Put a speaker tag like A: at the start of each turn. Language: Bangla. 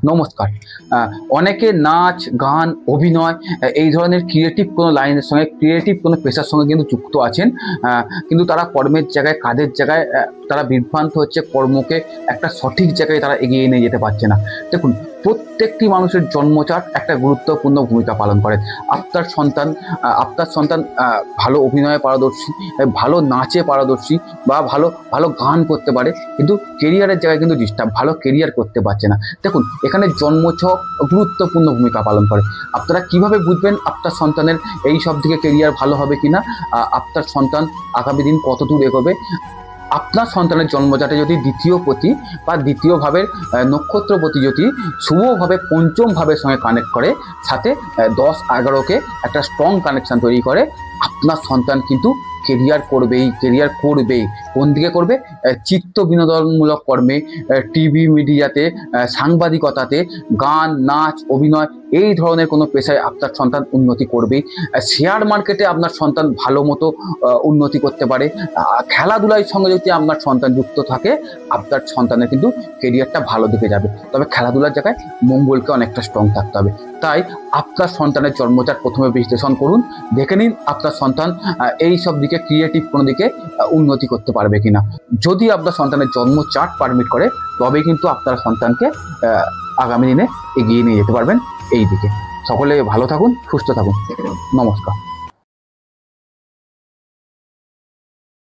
A: নমস্কার। অনেকে নাচ, গান, অভিনয় এই ধরনের ক্রিয়েটিভ কোনো লাইনের সঙ্গে, ক্রিয়েটিভ কোনো পেশার সঙ্গে কিন্তু যুক্ত আছেন। কিন্তু তারা কর্মের জায়গায়, কাজের জায়গায় তারা বিভ্রান্ত হচ্ছে, কর্মকে একটা সঠিক জায়গায় তারা এগিয়ে নিয়ে যেতে পারছে না। দেখুন, প্রত্যেকটি মানুষের জন্মচার্ট একটা গুরুত্বপূর্ণ ভূমিকা পালন করে। আপনার সন্তান ভালো অভিনয়ে পারদর্শী, ভালো নাচে পারদর্শী বা ভালো ভালো গান করতে পারে, কিন্তু কেরিয়ারের জায়গায় কিন্তু ডিস্টার্ব, ভালো কেরিয়ার করতে পারছে না। দেখুন, এখানে জন্মছক গুরুত্বপূর্ণ ভূমিকা পালন করে। আপনারা কিভাবে বুঝবেন আপনার সন্তানের এই সব দিকে কেরিয়ার ভালো হবে কিনা, আপনার সন্তান আগামী দিন কত দূর এগোবে? আপনার সন্তানের জন্মজাতে যদি দ্বিতীয় পতি বা দ্বিতীয় ভাবের নক্ষত্রপতি যদি শুভভাবে পঞ্চম ভাবের সঙ্গে কানেক্ট করে, সাথে 10-11কে একটা স্ট্রং কানেকশন তৈরি করে, আপনার সন্তান কিন্তু কেরিয়ার করবেই। কোন দিকে করবে? চিত্ত বিনোদনমূলক কর্মে, টিভি মিডিয়াতে, সাংবাদিকতাতে, গান, নাচ, অভিনয় এই ধরনের কোনো পেশায় আপনার সন্তান উন্নতি করবেই। শেয়ার মার্কেটে আপনার সন্তান ভালো মতো উন্নতি করতে পারে। খেলাধুলার সঙ্গে যদি আপনার সন্তান যুক্ত থাকে, আপনার সন্তানের কিন্তু কেরিয়ারটা ভালো দিকে যাবে। তবে খেলাধুলার জায়গায় মঙ্গলকে অনেকটা স্ট্রং থাকতে হবে। তাই আপনার সন্তানের জন্মচার্ট প্রথমে বিশ্লেষণ করুন, দেখে নিন আপনার সন্তান এই সব দিকে, ক্রিয়েটিভ কোনো দিকে উন্নতি করতে পারবে কিনা। যদি আপনার সন্তানের জন্ম চার্ট পারমিট করে, তবে কিন্তু আপনার সন্তানকে আগামী দিনে এগিয়ে নিয়ে যেতে পারবেন এই দিকে। সকলে ভালো থাকুন, সুস্থ থাকুন। নমস্কার।